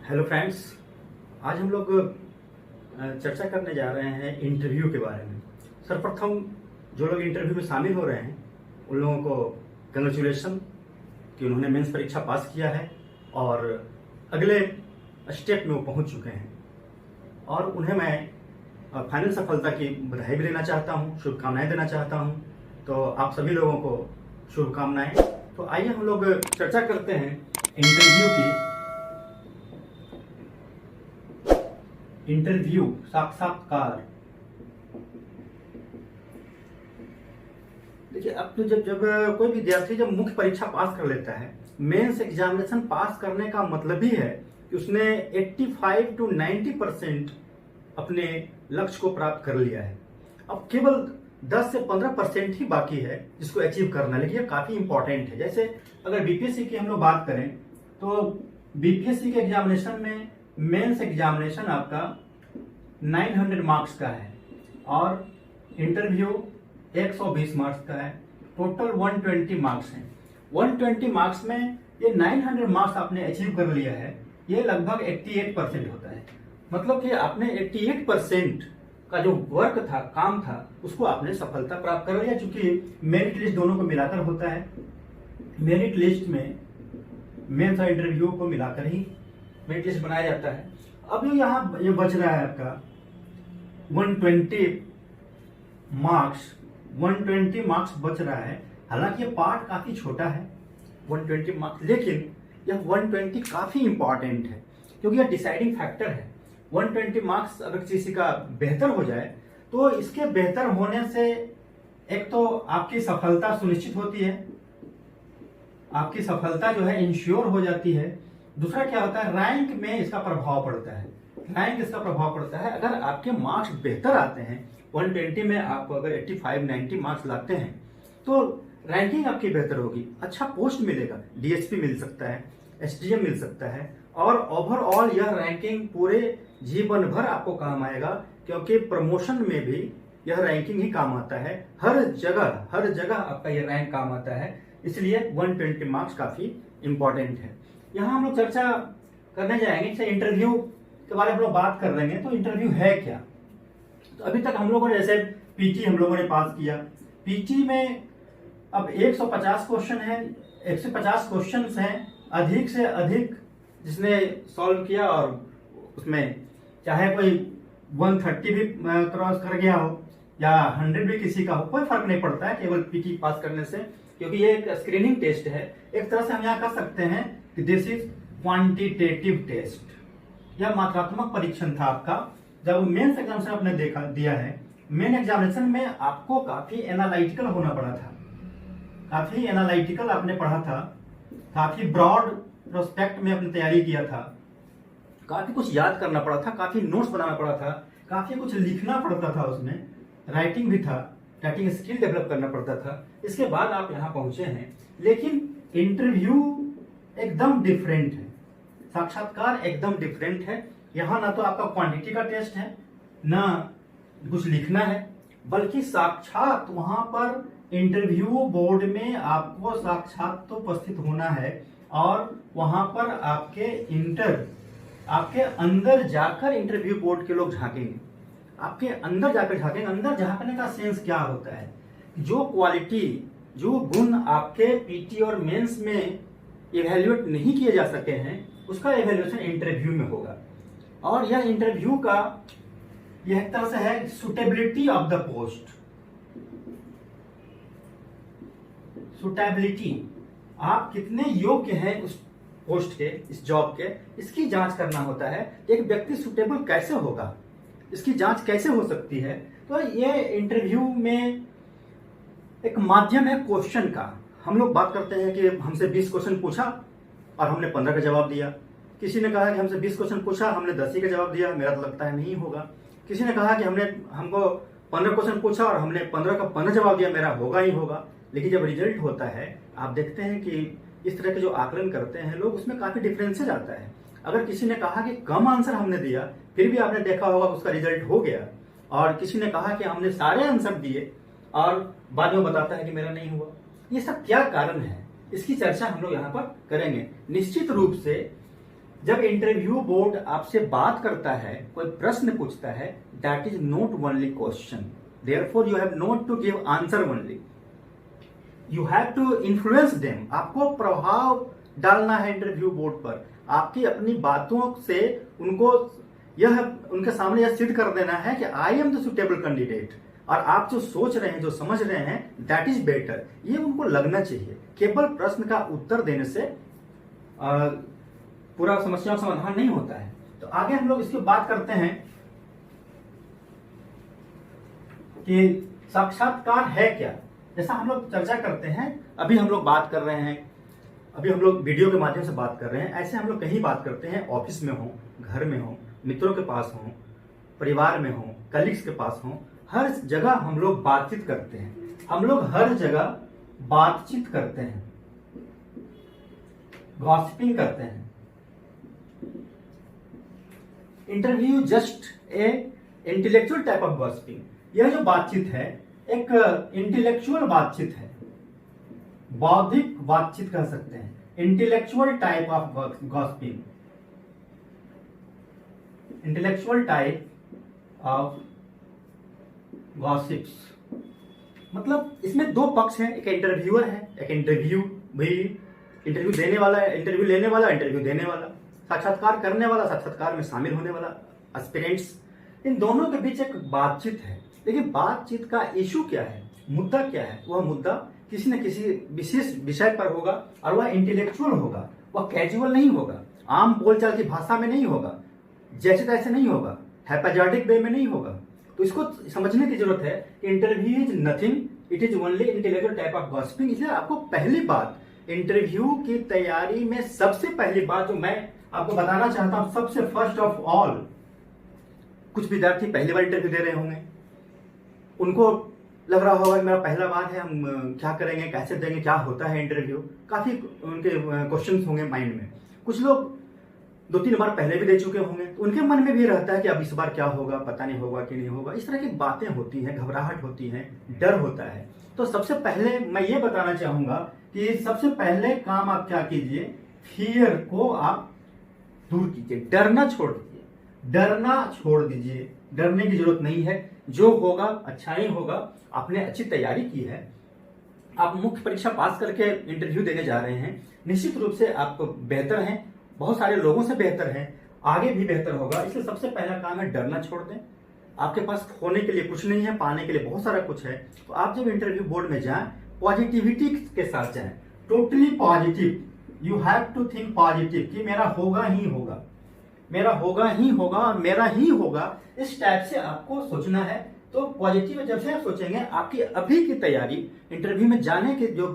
Hello friends, आज हम लोग चर्चा करने जा रहे हैं इंटरव्यू के बारे में। सर्वप्रथम जो लोग इंटरव्यू में शामिल हो रहे हैं उन लोगों को कंग्रेचुलेशन कि उन्होंने मेंस परीक्षा पास किया है और अगले स्टेप में वो पहुंच चुके हैं और उन्हें मैं फाइनल सफलता की बधाई भी देना चाहता हूं, शुभकामनाएं देना चाहता हूं। तो आप सभी लोगों को शुभकामनाएं। तो आइए हम लोग चर्चा करते हैं इंटरव्यू की। इंटरव्यू साक्षात्कार। देखिए, अब तो जब कोई विद्यार्थी जब मुख्य परीक्षा पास कर लेता है, मेंस एग्जामिनेशन पास करने का मतलब ही है कि उसने 85 to 90% अपने लक्ष्य को प्राप्त कर लिया है। अब केवल 10 से 15% ही बाकी है जिसको अचीव करना, लेकिन ये काफी इंपॉर्टेंट है। जैसे अगर बीपीएससी की हम लोग बात करें तो बीपीएससी के एग्जामिनेशन में मेंस एग्जामिनेशन आपका 900 मार्क्स का है और इंटरव्यू 120 मार्क्स का है। टोटल 120 मार्क्स हैं। 120 मार्क्स में ये 900 मार्क्स आपने अचीव कर लिया है, ये लगभग 88% होता है। मतलब कि आपने 88% का जो वर्क था, काम था, उसको आपने सफलता प्राप्त कर लिया। चूंकि मेरिट लिस्ट दोनों को मिलाकर होता है, मेरिट लिस्ट में मेंस और इंटरव्यू को मिलाकर ही मेरिट लिस्ट बनाया जाता है। अब यहाँ ये बच रहा है आपका 120 मार्क्स बच रहा है। हालांकि ये पार्ट काफी छोटा है 120 मार्क्स, लेकिन यह 120 काफी इंपॉर्टेंट है क्योंकि यह डिसाइडिंग फैक्टर है। 120 मार्क्स अगर किसी का बेहतर हो जाए तो इसके बेहतर होने से एक तो आपकी सफलता सुनिश्चित होती है, आपकी सफलता जो है इंश्योर हो जाती है। दूसरा क्या होता है, रैंक में इसका प्रभाव पड़ता है। अगर आपके मार्क्स बेहतर आते हैं, 120 में आप अगर 85-90 मार्क्स लाते हैं तो रैंकिंग आपकी बेहतर होगी, अच्छा पोस्ट मिलेगा, डीएसपी मिल सकता है, एसडीएम मिल सकता है और ओवरऑल यह रैंकिंग पूरे जीवन भर आपको काम आएगा क्योंकि प्रमोशन में भी यह रैंकिंग ही काम आता है। हर जगह आपका यह रैंक काम आता है, इसलिए 120 मार्क्स काफी इंपॉर्टेंट है। यहाँ हम लोग चर्चा करने जाएंगे। जैसे इंटरव्यू के बारे में हम लोग बात कर रहे हैं तो इंटरव्यू है क्या। तो अभी तक हम लोगों ने जैसे पीटी हम लोगों ने पास किया, पीटी में अब 150 क्वेश्चन है, 150 क्वेश्चन हैं, अधिक से अधिक जिसने सॉल्व किया और उसमें चाहे कोई 130 भी क्रॉस कर गया हो या 100 भी किसी का हो, कोई फर्क नहीं पड़ता है केवल पीटी पास करने से, क्योंकि ये एक स्क्रीनिंग टेस्ट है। एक तरह से हम यहाँ कह सकते हैं कि दिस इज क्वांटिटेटिव टेस्ट। यह मात्रात्मक परीक्षण था आपका। जब मेंस एग्जामिनेशन आपने दिया है, मेन एग्जामिनेशन में आपको काफी एनालिटिकल होना पड़ा था, काफी एनालिटिकल आपने पढ़ा था, काफी ब्रॉड प्रोस्पेक्ट में आपने तैयारी किया था, काफी कुछ याद करना पड़ा था, काफी नोट्स बनाना पड़ा था, काफी कुछ लिखना पड़ता था, उसमें राइटिंग भी था, राइटिंग स्किल डेवलप करना पड़ता था। इसके बाद आप यहाँ पहुंचे हैं। लेकिन इंटरव्यू एकदम डिफरेंट है, साक्षात्कार एकदम डिफरेंट है। यहाँ ना तो आपका क्वांटिटी का टेस्ट है, ना कुछ लिखना है, बल्कि साक्षात वहां पर इंटरव्यू बोर्ड में आपको साक्षात तो उपस्थित होना है और वहां पर आपके अंदर जाकर इंटरव्यू बोर्ड के लोग झांकेंगे, आपके अंदर जाकर झांकेंगे। अंदर झांकने का सेंस क्या होता है, जो क्वालिटी, जो गुण आपके पीटी और मेंस में इवेल्युएट नहीं किए जा सके हैं, उसका इवेल्युएशन इंटरव्यू में होगा। और यह इंटरव्यू का यह एक तरह से है suitability of the post. Suitability, आप कितने योग्य हैं उस पोस्ट के, इस जॉब के, इसकी जांच करना होता है। एक व्यक्ति सुटेबल कैसे होगा, इसकी जांच कैसे हो सकती है। तो ये इंटरव्यू में एक माध्यम है क्वेश्चन का। हम लोग बात करते हैं कि हमसे 20 क्वेश्चन पूछा और हमने 15 का जवाब दिया। किसी ने कहा कि हमसे 20 क्वेश्चन पूछा, हमने 10 ही का जवाब दिया, मेरा तो लगता है नहीं होगा। किसी ने कहा कि हमको 15 क्वेश्चन पूछा और हमने 15 का 15 जवाब दिया, मेरा होगा ही होगा। लेकिन जब रिजल्ट होता है, आप देखते हैं कि इस तरह के जो आकलन करते हैं लोग, उसमें काफी डिफरेंसेज आता है। अगर किसी ने कहा कि कम आंसर हमने दिया, फिर भी आपने देखा होगा उसका रिजल्ट हो गया, और किसी ने कहा कि हमने सारे आंसर दिए और बाद में बताता है कि मेरा नहीं हुआ। ये सब क्या कारण है, इसकी चर्चा हम लोग यहाँ पर करेंगे। निश्चित रूप से जब इंटरव्यू बोर्ड आपसे बात करता है, कोई प्रश्न पूछता है, that is not only question, therefore you have not to give answer only, you have to influence them. आपको प्रभाव डालना है इंटरव्यू बोर्ड पर, आपकी अपनी बातों से उनको यह उनके सामने यह सिद्ध कर देना है कि I am the suitable candidate, और आप जो सोच रहे हैं, जो समझ रहे हैं, दैट इज बेटर, ये उनको लगना चाहिए। केवल प्रश्न का उत्तर देने से पूरा समस्या का समाधान नहीं होता है। तो आगे हम लोग इसकी बात करते हैं कि साक्षात्कार है क्या। जैसा हम लोग चर्चा करते हैं, अभी हम लोग बात कर रहे हैं, अभी हम लोग वीडियो के माध्यम से बात कर रहे हैं, ऐसे हम लोग कहीं बात करते हैं, ऑफिस में हो, घर में हो, मित्रों के पास हो, परिवार में हो, कलीग्स के पास हो, हर जगह हम लोग बातचीत करते हैं। हम लोग हर जगह बातचीत करते हैं, गॉसिपिंग करते हैं। Interview just a intellectual type of gossiping. यह जो बातचीत है एक इंटेलेक्चुअल बातचीत है, बौद्धिक बातचीत कह सकते हैं, intellectual type of gossiping, intellectual type of gossips. मतलब इसमें दो पक्ष हैं, एक इंटरव्यूअर है, एक इंटरव्यू भी, इंटरव्यू देने वाला है, इंटरव्यू लेने वाला, इंटरव्यू देने वाला, साक्षात्कार करने वाला, साक्षात्कार में शामिल होने वाला, एस्पिरेंट्स। इन दोनों के बीच एक बातचीत है। लेकिन बातचीत का इशू क्या है, मुद्दा क्या है? वह मुद्दा किसी न किसी विशेष विषय पर होगा और वह इंटेलेक्चुअल होगा, वह कैजुअल नहीं होगा, आम बोलचाल की भाषा में नहीं होगा, जैसे तैसे नहीं होगा, हैपेजॉडिक वे में नहीं होगा। तो इसको समझने की जरूरत है कि interview is nothing, it is only intellectual type of gossiping. इसलिए आपको पहली बात इंटरव्यू की तैयारी में सबसे पहली बात जो मैं आपको बताना चाहता हूं, सबसे फर्स्ट ऑफ ऑल, कुछ विद्यार्थी पहली बार इंटरव्यू दे रहे होंगे, उनको लग रहा होगा कि मेरा पहला बार है, हम क्या करेंगे, कैसे देंगे, क्या होता है इंटरव्यू, काफी उनके क्वेश्चंस होंगे माइंड में। कुछ लोग 2-3 बार पहले भी दे चुके होंगे, तो उनके मन में भी रहता है कि अब इस बार क्या होगा, पता नहीं होगा कि नहीं होगा। इस तरह की बातें होती हैं, घबराहट होती है, डर होता है। तो सबसे पहले मैं ये बताना चाहूंगा कि सबसे पहले काम आप क्या कीजिए, फियर को आप दूर कीजिए, डरना छोड़ दीजिए, डरना छोड़ दीजिए। डरने की जरूरत नहीं है, जो होगा अच्छा ही होगा। आपने अच्छी तैयारी की है, आप मुख्य परीक्षा पास करके इंटरव्यू देने जा रहे हैं, निश्चित रूप से आप बेहतर हैं, बहुत सारे लोगों से बेहतर हैं, आगे भी बेहतर होगा। इसलिए सबसे पहला काम है डरना छोड़ दें। आपके पास खोने के लिए कुछ नहीं है, पाने के लिए बहुत सारा कुछ है। तो आप जब इंटरव्यू बोर्ड में जाएं, पॉजिटिविटी के साथ जाएं, totally positive. You have to think positive कि मेरा होगा ही होगा, मेरा होगा ही होगा और मेरा ही होगा, इस टाइप से आपको सोचना है। तो पॉजिटिव जब से आप सोचेंगे, आपकी अभी की तैयारी इंटरव्यू में जाने के जो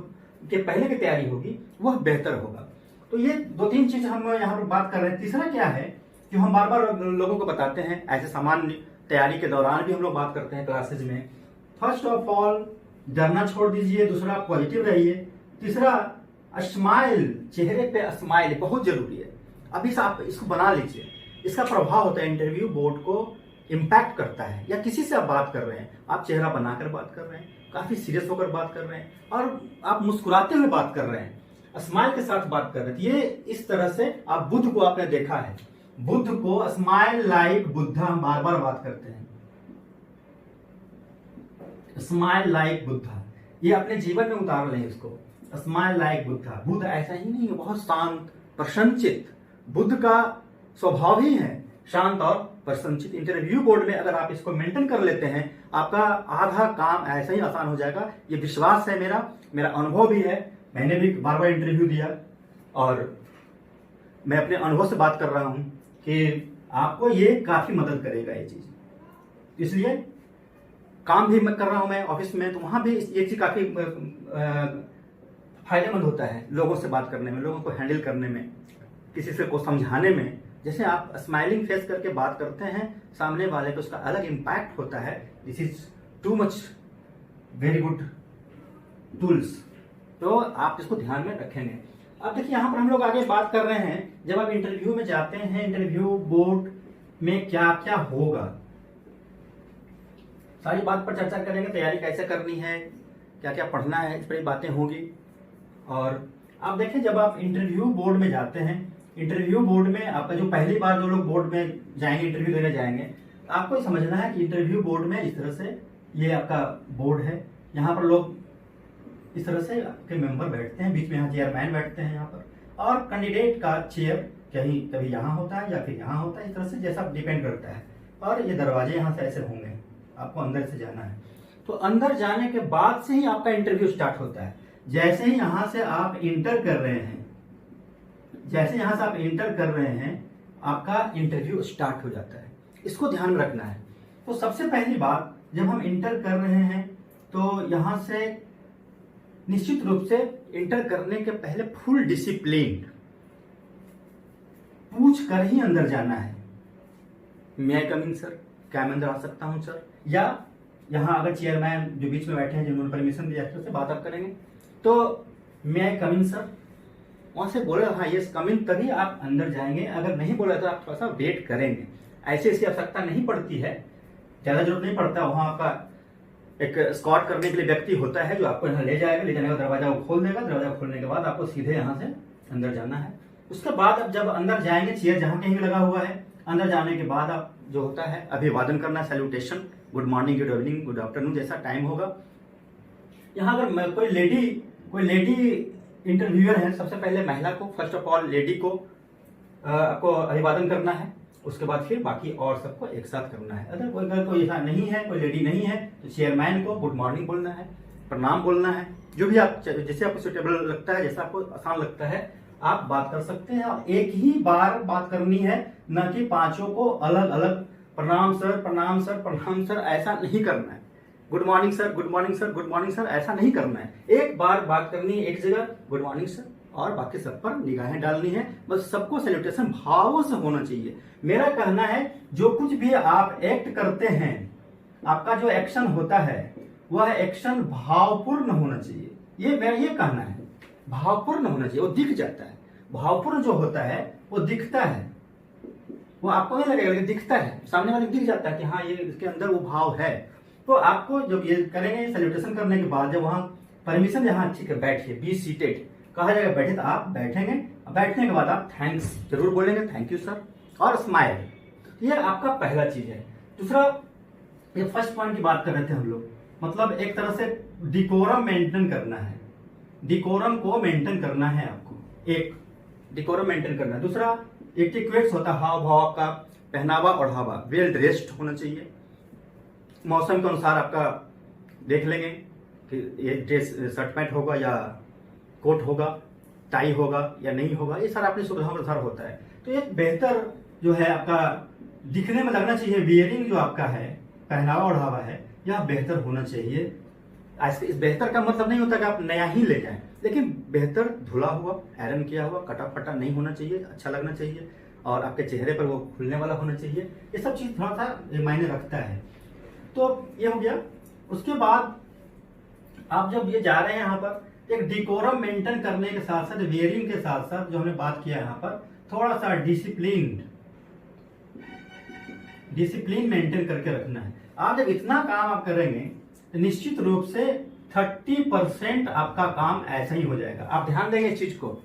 के पहले की तैयारी होगी वह बेहतर होगा। तो ये 2-3 चीज हम यहाँ पर बात कर रहे हैं। तीसरा क्या है कि हम बार बार लोगों को बताते हैं, ऐसे सामान्य तैयारी के दौरान भी हम लोग बात करते हैं क्लासेज में। फर्स्ट ऑफ ऑल डरना छोड़ दीजिए, दूसरा पॉजिटिव रहिए, तीसरा स्माइल, चेहरे पे स्माइल बहुत जरूरी है। अभी आप इसको बना लीजिए, इसका प्रभाव होता है, इंटरव्यू बोर्ड को इम्पैक्ट करता है। या किसी से आप बात कर रहे हैं, आप चेहरा बनाकर बात कर रहे हैं, काफी सीरियस होकर बात कर रहे हैं, और आप मुस्कुराते हुए बात कर रहे हैं, स्माइल के साथ बात कर रहे हैं। ये इस तरह से आप बुद्ध को आपने देखा है, बुद्ध को स्माइल लाइक बुद्धा, हम बार बार बात करते हैं, स्माइल लाइक बुद्धा। ये अपने जीवन में उतार लें इसको, स्माइल लाइक बुद्धा। बुद्ध ऐसा ही नहीं है, बहुत शांत प्रसन्नचित, बुद्ध का स्वभाव ही है शांत और प्रसन्नचित। इंटरव्यू बोर्ड में अगर आप इसको मेंटेन कर लेते हैं, आपका आधा काम ऐसा ही आसान हो जाएगा। ये विश्वास है मेरा अनुभव भी है, मैंने भी बार बार इंटरव्यू दिया और मैं अपने अनुभव से बात कर रहा हूं कि आपको ये काफी मदद करेगा ये चीज। इसलिए काम भी मैं कर रहा हूं मैं ऑफिस में, तो वहां भी ये चीज काफी फायदेमंद होता है, लोगों से बात करने में, लोगों को हैंडल करने में, किसी से को समझाने में। जैसे आप स्माइलिंग फेस करके बात करते हैं, सामने वाले को उसका अलग इंपैक्ट होता है। This is too much very good tools, तो आप इसको ध्यान में रखेंगे। अब देखिए यहाँ पर हम लोग आगे बात कर रहे हैं, जब आप इंटरव्यू में जाते हैं, इंटरव्यू बोर्ड में क्या क्या होगा, सारी बात पर चर्चा करेंगे। तैयारी कैसे करनी है, क्या क्या पढ़ना है, इस पर बातें होंगी। और आप देखें, जब आप इंटरव्यू बोर्ड में जाते हैं इंटरव्यू बोर्ड में आपका जो पहली बार जो लोग बोर्ड में जाएंगे, इंटरव्यू देने जाएंगे, आपको समझना है कि इंटरव्यू बोर्ड में इस तरह से ये आपका बोर्ड है, यहाँ पर लोग इस तरह से आपके मेंबर बैठते हैं, बीच में यहाँ चेयरमैन बैठते हैं यहाँ पर, और कैंडिडेट का चेयर कहीं कभी यहाँ होता है या फिर यहाँ होता है, इस तरह से जैसा डिपेंड करता है। और ये दरवाजे यहाँ से ऐसे होंगे, आपको अंदर से जाना है। तो अंदर जाने के बाद से ही आपका इंटरव्यू स्टार्ट होता है। जैसे ही यहाँ से आप इंटर कर रहे हैं, जैसे यहाँ से आप इंटर कर रहे हैं, आपका इंटरव्यू स्टार्ट हो जाता है। इसको ध्यान में रखना है। तो सबसे पहली बात, जब हम इंटर कर रहे हैं तो यहाँ से निश्चित रूप से इंटर करने के पहले फुल डिसिप्लिन पूछ कर ही अंदर जाना है। मे आई कम इन सर, क्या मैं अंदर आ सकता हूं सर? या यहाँ अगर चेयरमैन जो बीच में बैठे हैं जिन्होंने परमिशन दिया है, उससे बात आप करेंगे तो मे आई कम इन सर, वहां से बोले हाँ यस कम इन, तभी आप अंदर जाएंगे। अगर नहीं बोला तो आप थोड़ा सा वेट करेंगे। ऐसे इसकी आवश्यकता नहीं पड़ती है, ज्यादा जरूरत नहीं पड़ता। वहां आपका एक स्कॉट करने के लिए व्यक्ति होता है जो आपको यहाँ ले जाएगा, ले जाने का दरवाजा वो खोल देगा। दरवाजा खोलने के बाद आपको सीधे यहाँ से अंदर जाना है। उसके बाद अब जब अंदर जाएंगे, चेयर जहां कहीं भी लगा हुआ है, अंदर जाने के बाद आप जो होता है अभिवादन करना, salutation, good morning, good evening, good afternoon, जैसा टाइम होगा। यहाँ अगर कोई लेडी इंटरव्यूअर है, सबसे पहले महिला को, फर्स्ट ऑफ ऑल लेडी को आपको अभिवादन करना है। उसके बाद फिर बाकी और सबको एक साथ करना है। अगर कोई ऐसा नहीं है, कोई लेडी नहीं है, तो चेयरमैन को गुड मॉर्निंग बोलना है, प्रणाम बोलना है, जो भी आप जैसे आपको सुटेबल लगता है, जैसा आपको आसान लगता है आप बात कर सकते हैं। और एक ही बार बात करनी है, न कि पांचों को अलग अलग प्रणाम सर, प्रणाम सर, प्रणाम सर, ऐसा नहीं करना है। Good morning sir, good morning sir, good morning sir, ऐसा नहीं करना है। एक बार बात करनी है एक जगह, गुड मॉर्निंग सर, और बाकी सब पर निगाहें डालनी है। बस सबको सैल्यूटेशन भावों से होना चाहिए। मेरा कहना है जो कुछ भी आप एक्ट करते हैं, आपका जो एक्शन होता है वह एक्शन भावपूर्ण होना चाहिए। ये मेरा ये कहना है, भावपूर्ण होना चाहिए। वो दिख जाता है, भावपूर्ण जो होता है वो दिखता है। वो आपको नहीं लगेगा लेकिन दिखता है, सामने वाले दिख जाता है कि हाँ ये इसके अंदर वो भाव है। तो आपको जब ये करेंगे सैल्यूटेशन करने के बाद, जब वहां परमिशन जहां ठीक है बैठिए, बी सीटेड कहा जाएगा बैठे, तो आप बैठेंगे। बैठने के बाद आप थैंक्स जरूर बोलेंगे, थैंक यू सर, और स्माइल। ये आपका पहला चीज है। दूसरा, ये फर्स्ट पॉइंट की बात कर रहे थे हम लोग, मतलब एक तरह से डिकोरम मेंटेन करना है। डिकोरम को मेंटेन करना है आपको, एक डिकोरम मेंटेन करना है। दूसरा, एटिक्वेट्स होता है, हाव भाव का, पहनावा ओढ़ावा, वेल ड्रेस्ड होना चाहिए। मौसम के अनुसार आपका देख लेंगे कि ये ड्रेस शर्ट पैंट होगा या कोट होगा, टाई होगा या नहीं होगा, ये सारा अपनी सुविधा के अनुसार होता है। तो एक बेहतर जो है आपका दिखने में लगना चाहिए। वियरिंग जो आपका है, पहनावा ओढ़ावा है, यह बेहतर होना चाहिए। इस बेहतर का मतलब नहीं होता कि आप नया ही ले जाएं, लेकिन बेहतर धुला हुआ, आयरन किया हुआ, कटा फटा नहीं होना चाहिए, अच्छा लगना चाहिए, और आपके चेहरे पर वो खुलने वाला होना चाहिए। ये सब चीज थोड़ा सा मायने रखता है। तो ये हो गया। उसके बाद आप जब ये जा रहे हैं यहाँ पर, एक डिकोरम मेंटेन करने के साथ साथ, वेयरिंग के साथ साथ जो हमने बात किया यहाँ पर, थोड़ा सा डिसिप्लिन मेंटेन करके रखना है। आप जब इतना काम आप करेंगे तो निश्चित रूप से 30% आपका काम ऐसा ही हो जाएगा। आप ध्यान देंगे इस चीज को।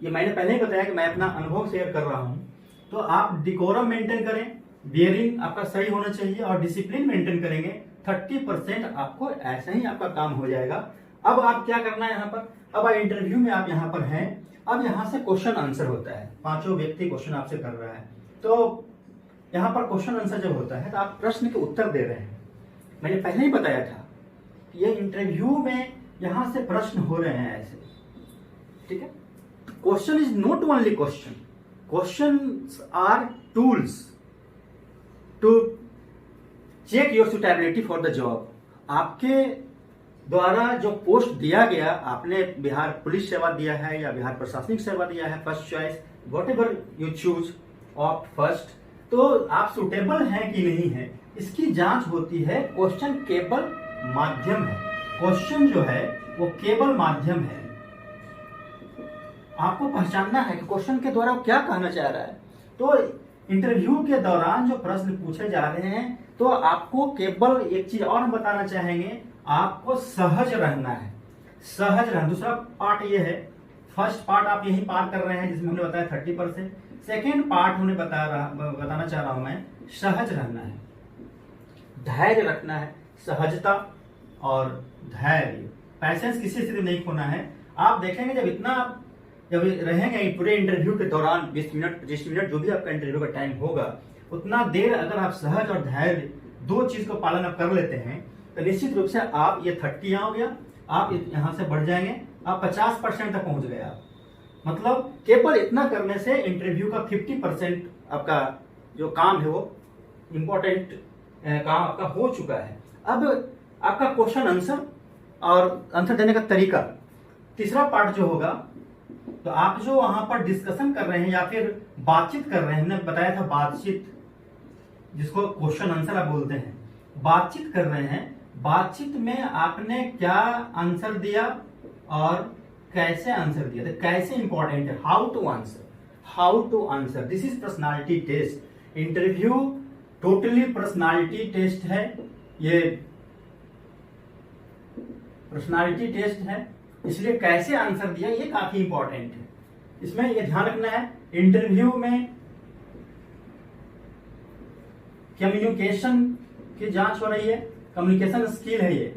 ये मैंने पहले ही बताया कि मैं अपना अनुभव शेयर कर रहा हूं। तो आप डिकोरम मेंटेन करें, बियरिंग आपका सही होना चाहिए, और डिसिप्लिन मेंटेन करेंगे, 30% आपको ऐसा ही आपका काम हो जाएगा। अब आप क्या करना है यहाँ पर, अब इंटरव्यू में आप यहाँ पर हैं। अब यहाँ से क्वेश्चन आंसर होता है, पांचों व्यक्ति क्वेश्चन आपसे कर रहा है। तो यहाँ पर क्वेश्चन आंसर जब होता है तो आप प्रश्न के उत्तर दे रहे हैं। मैंने पहले ही बताया था, ये इंटरव्यू में यहाँ से प्रश्न हो रहे हैं ऐसे, ठीक है। Question is not only question, questions are tools to check your suitability for the job. आपके द्वारा जो पोस्ट दिया गया, आपने बिहार पुलिस सेवा दिया है या बिहार प्रशासनिक सेवा दिया है, first choice, what ever you choose, opt first, तो आप सुटेबल हैं कि नहीं है, इसकी जांच होती है। क्वेश्चन केवल माध्यम है, क्वेश्चन जो है वो केवल माध्यम है। आपको पहचानना है कि क्वेश्चन के द्वारा वो क्या कहना चाह रहा है। तो इंटरव्यू के दौरान जो प्रश्न पूछे जा रहे हैं, तो आपको केवल एक चीज और हम बताना चाहेंगे, आपको सहज रहना है, सहज रहना। दूसरा पार्ट ये है, फर्स्ट पार्ट आप यही पार कर रहे हैं जिसमें हमने बताया 30%। सेकेंड पार्ट हमने बताना चाह रहा हूं मैं, सहज रहना है, धैर्य रखना है, सहजता और धैर्य, पैसेंस किसी स्थिति में नहीं खोना है। आप देखेंगे जब रहेंगे पूरे इंटरव्यू के दौरान 20 मिनट 25 मिनट जो भी आपका इंटरव्यू का टाइम होगा, उतना देर अगर आप सहज और धैर्य दो चीज को पालन आप कर लेते हैं तो निश्चित रूप से आप ये 30 यहाँ हो गया, आप यहाँ से बढ़ जाएंगे, आप 50% तक पहुंच गए। आप मतलब केवल इतना करने से इंटरव्यू का 50% आपका जो काम है वो इंपॉर्टेंट काम आपका हो चुका है। अब आपका क्वेश्चन आंसर और आंसर देने का तरीका, तीसरा पार्ट जो होगा, तो आप जो वहां पर डिस्कशन कर रहे हैं या फिर बातचीत कर रहे हैं, हमने बताया था बातचीत जिसको क्वेश्चन आंसर आप बोलते हैं, बातचीत कर रहे हैं, बातचीत में आपने क्या आंसर दिया और कैसे आंसर दिया, तो कैसे इंपॉर्टेंट है, how to answer, this is personality test. Interview totally personality test है, ये पर्सनालिटी टेस्ट है, इसलिए कैसे आंसर दिया ये काफी इंपॉर्टेंट है। इसमें ये ध्यान रखना है इंटरव्यू में कम्युनिकेशन की जांच हो रही है, कम्युनिकेशन स्किल है ये,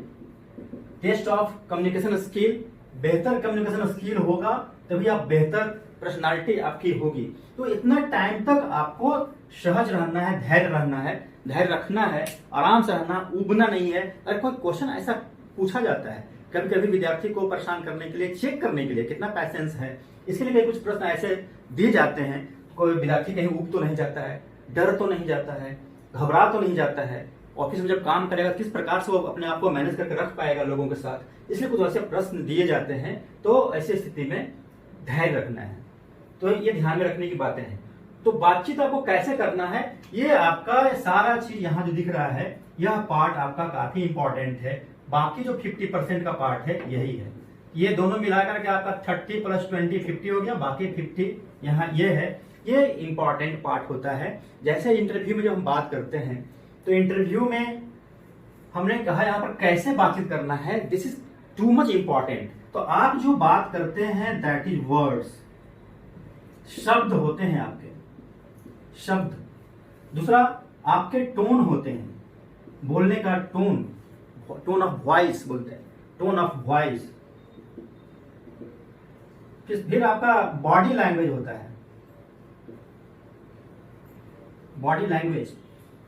टेस्ट ऑफ कम्युनिकेशन स्किल। बेहतर कम्युनिकेशन स्किल होगा तभी आप बेहतर पर्सनालिटी आपकी होगी। तो इतना टाइम तक आपको सहज रहना है, धैर्य रहना है, धैर्य रखना है, आराम से रहना, उबना नहीं है। अगर कोई क्वेश्चन ऐसा पूछा जाता है कभी कभी विद्यार्थी को परेशान करने के लिए, चेक करने के लिए कितना पैसेंस है, इसके लिए कुछ प्रश्न ऐसे दिए जाते हैं, कोई विद्यार्थी कहीं उब तो नहीं जाता है, डर तो नहीं जाता है, घबरा तो नहीं जाता है, ऑफिस में जब काम करेगा किस प्रकार से वो अपने आप को मैनेज करके रख पाएगा लोगों के साथ, इसलिए कुछ ऐसे प्रश्न दिए जाते हैं। तो ऐसी स्थिति में धैर्य रखना है, तो ये ध्यान में रखने की बातें हैं। तो बातचीत आपको कैसे करना है, ये आपका सारा चीज यहाँ जो दिख रहा है, यह पार्ट आपका काफी इंपॉर्टेंट है। बाकी जो 50% का पार्ट है यही है, ये दोनों मिलाकर के आपका 30 + 20 50 हो गया, बाकी 50 यहाँ ये है। ये इंपॉर्टेंट पार्ट होता है। जैसे इंटरव्यू में जब हम बात करते हैं तो इंटरव्यू में हमने कहा यहाँ पर कैसे बातचीत करना है, this is too much important. तो आप जो बात करते हैं दैट इज वर्ड्स, शब्द होते हैं आपके, शब्द। दूसरा आपके टोन होते हैं, बोलने का टोन, टोन ऑफ वॉइस बोलते हैं, टोन ऑफ वॉइस। फिर आपका बॉडी लैंग्वेज होता है, बॉडी लैंग्वेज।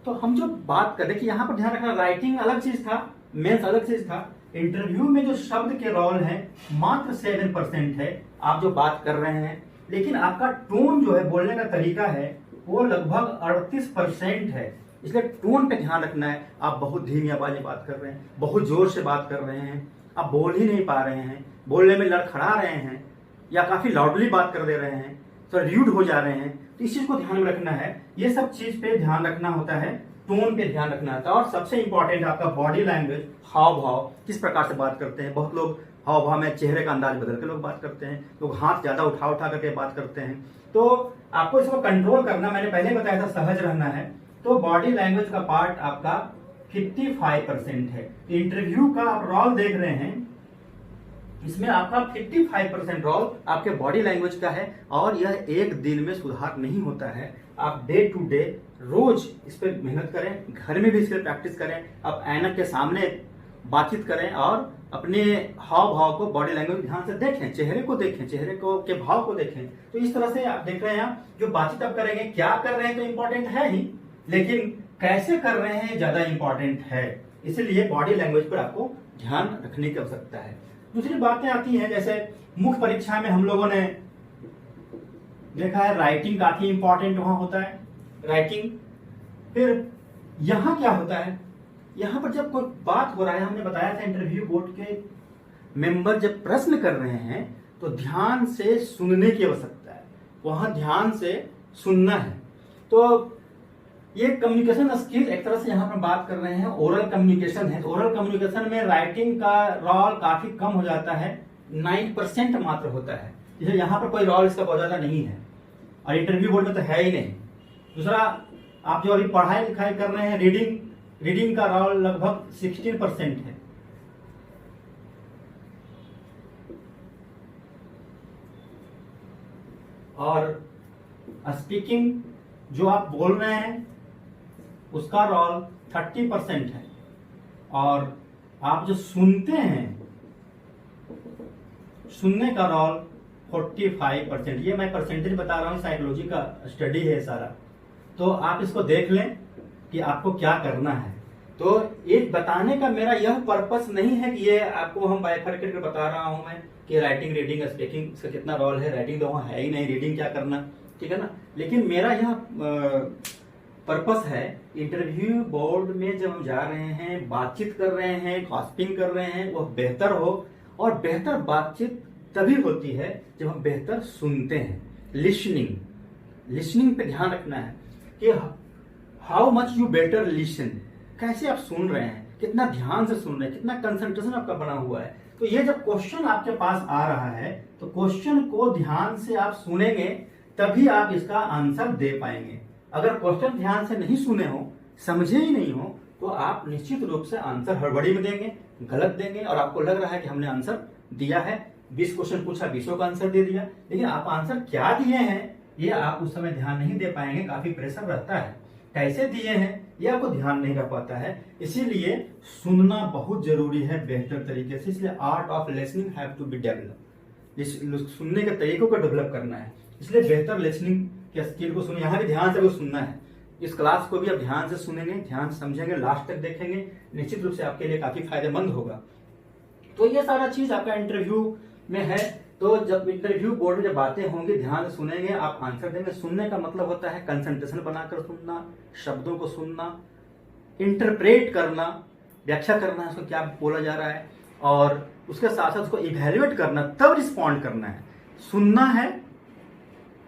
तो हम जो बात कर रहे हैं कि यहाँ पर ध्यान रखना, राइटिंग अलग चीज था, मेंस अलग चीज था। इंटरव्यू में जो शब्द के रोल है मात्र 7% है, आप जो बात कर रहे हैं, लेकिन आपका टोन जो है, बोलने का तरीका है, वो लगभग 38% है। इसलिए टोन पे ध्यान रखना है। आप बहुत धीमी आवाज में बात कर रहे हैं, बहुत जोर से बात कर रहे हैं, आप बोल ही नहीं पा रहे हैं, बोलने में लड़खड़ा रहे हैं या काफी लाउडली बात कर दे रहे हैं, तो र्यूड हो जा रहे हैं, तो इस चीज को ध्यान में रखना है। ये सब चीज पे ध्यान रखना होता है, टोन पे ध्यान रखना होता है। और सबसे इंपॉर्टेंट आपका बॉडी लैंग्वेज, हाव भाव, किस प्रकार से बात करते हैं। बहुत लोग हाव भाव में चेहरे का अंदाज बदल के लोग बात करते हैं, लोग हाथ ज्यादा उठा उठा करके बात करते हैं। तो आपको इसको कंट्रोल करना, मैंने पहले बताया था, सहज रहना है। तो बॉडी लैंग्वेज का पार्ट आपका 55% है। इंटरव्यू का आप रोल देख रहे हैं, इसमें आपका 55% रोल आपके बॉडी लैंग्वेज का है। और यह एक दिन में सुधार नहीं होता है, आप डे टू डे रोज इस पर मेहनत करें, घर में भी इस पर प्रैक्टिस करें, आप ऐनक के सामने बातचीत करें और अपने हाव भाव को, बॉडी लैंग्वेज ध्यान से देखें, चेहरे को देखें, चेहरे को के भाव को देखें। तो इस तरह से आप देख रहे हैं, जो बातचीत आप करेंगे, क्या कर रहे हैं तो इंपॉर्टेंट है ही, लेकिन कैसे कर रहे हैं ज्यादा इंपॉर्टेंट है। इसलिए बॉडी लैंग्वेज पर आपको ध्यान रखने की आवश्यकता है। दूसरी बातें आती हैं, जैसे मुख्य परीक्षा में हम लोगों ने देखा है राइटिंग काफी इंपॉर्टेंट वहां होता है, राइटिंग। फिर यहां क्या होता है, यहां पर जब कोई बात हो रहा है, हमने बताया था इंटरव्यू बोर्ड के मेंबर जब प्रश्न कर रहे हैं तो ध्यान से सुनने की आवश्यकता है, वहां ध्यान से सुनना है। तो ये कम्युनिकेशन स्किल एक तरह से यहाँ पर बात कर रहे हैं, ओरल कम्युनिकेशन है। तो ओरल कम्युनिकेशन में राइटिंग का रोल काफी कम हो जाता है, 9% मात्र होता है। जैसे यहाँ पर कोई रोल इसका बहुत ज्यादा नहीं है, और इंटरव्यू बोर्ड में तो है ही नहीं। दूसरा, आप जो अभी पढ़ाई लिखाई कर रहे हैं, रीडिंग का रोल लगभग 16% है। और स्पीकिंग जो आप बोल रहे हैं उसका रोल 30% है, और आप जो सुनते हैं सुनने का रोल 45%। ये मैं परसेंटेज बता रहा हूँ, साइकोलॉजी का स्टडी है सारा। तो आप इसको देख लें कि आपको क्या करना है। तो एक बताने का मेरा यह पर्पस नहीं है कि ये आपको हम बाइफरकेट कर बता रहा हूं मैं कि राइटिंग रीडिंग स्पीकिंग का कितना रोल है, राइटिंग तो वहाँ है ही नहीं, रीडिंग क्या करना, ठीक है ना। लेकिन मेरा यह पर्पस है, इंटरव्यू बोर्ड में जब हम जा रहे हैं, बातचीत कर रहे हैं, गॉसिपिंग कर रहे हैं, वो बेहतर हो। और बेहतर बातचीत तभी होती है जब हम बेहतर सुनते हैं। लिसनिंग पे ध्यान रखना है कि how much you better listen, कैसे आप सुन रहे हैं, कितना ध्यान से सुन रहे हैं, कितना कंसंट्रेशन आपका बना हुआ है। तो ये जब क्वेश्चन आपके पास आ रहा है तो क्वेश्चन को ध्यान से आप सुनेंगे तभी आप इसका आंसर दे पाएंगे। अगर क्वेश्चन ध्यान से नहीं सुने हो, समझे ही नहीं हो, तो आप निश्चित रूप से आंसर हड़बड़ी में देंगे, गलत देंगे, और आपको लग रहा है कि हमने आंसर दिया है, 20 क्वेश्चन पूछा 20 का आंसर दे दिया, लेकिन आप आंसर क्या दिए हैं ये आप उस समय ध्यान नहीं दे पाएंगे। काफी प्रेशर रहता है, कैसे दिए हैं ये आपको ध्यान नहीं रख पाता है। इसीलिए सुनना बहुत जरूरी है बेहतर तरीके से। इसलिए art of listening have to be develop, सुनने के तरीकों को डेवलप करना है। इसलिए बेहतर लिसनिंग के स्किल को सुनिए, यहाँ भी ध्यान से वो सुनना है। इस क्लास को भी आप ध्यान से सुनेंगे, ध्यान से समझेंगे, लास्ट तक देखेंगे, निश्चित रूप से आपके लिए काफी फायदेमंद होगा। तो ये सारा चीज आपका इंटरव्यू में है। तो जब इंटरव्यू बोर्ड में जब बातें होंगी, ध्यान से सुनेंगे, आप आंसर देंगे। सुनने का मतलब होता है कंसंट्रेशन बनाकर सुनना, शब्दों को सुनना, इंटरप्रेट करना, व्याख्या करना है उसको क्या बोला जा रहा है, और उसके साथ साथ उसको इवैल्यूएट करना, तब रिस्पॉन्ड करना है। सुनना है,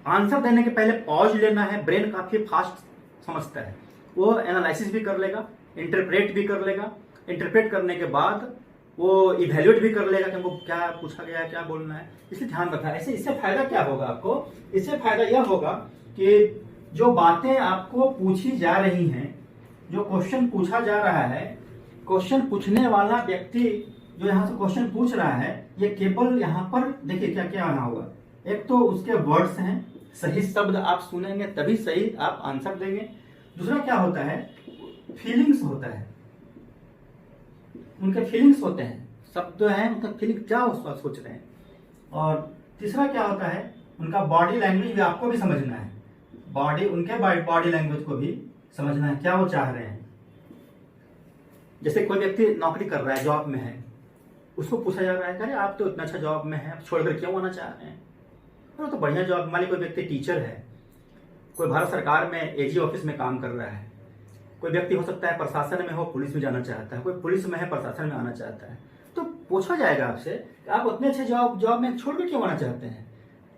आंसर देने के पहले पॉज लेना है। ब्रेन काफी फास्ट समझता है, वो एनालिसिस भी कर लेगा, इंटरप्रेट भी कर लेगा। इंटरप्रेट करने के बाद वो इवैल्यूएट भी कर लेगा कि हमको क्या पूछा गया है, क्या बोलना है। इसलिए ध्यान रखना है। ऐसे इससे फायदा क्या होगा आपको? इससे फायदा यह होगा कि जो बातें आपको पूछी जा रही हैं, जो क्वेश्चन पूछा जा रहा है, क्वेश्चन पूछने वाला व्यक्ति जो यहाँ से क्वेश्चन पूछ रहा है, ये केवल यहाँ पर देखिए क्या क्या आना होगा। एक तो उसके वर्ड्स हैं, सही शब्द आप सुनेंगे तभी सही आप आंसर देंगे। दूसरा क्या होता है, फीलिंग्स होता है, उनके फीलिंग्स होते हैं, शब्द हैं उनका फीलिंग क्या सोच रहे हैं। और तीसरा क्या होता है, उनका बॉडी लैंग्वेज भी आपको भी समझना है, उनके बॉडी लैंग्वेज को भी समझना है, क्या वो चाह रहे हैं। जैसे कोई व्यक्ति नौकरी कर रहा है, जॉब में है, उसको पूछा जा रहा है अरे आप तो इतना अच्छा जॉब में है, आप छोड़कर क्यों आना चाह रहे हैं? अरे तो बढ़िया जॉब। मान ली कोई व्यक्ति टीचर है, कोई भारत सरकार में एजी ऑफिस में काम कर रहा है, कोई व्यक्ति हो सकता है प्रशासन में हो, पुलिस में जाना चाहता है, कोई पुलिस में है प्रशासन में आना चाहता है, तो पूछा जाएगा आपसे कि आप उतने अच्छे जॉब में छोड़ के क्यों आना चाहते हैं।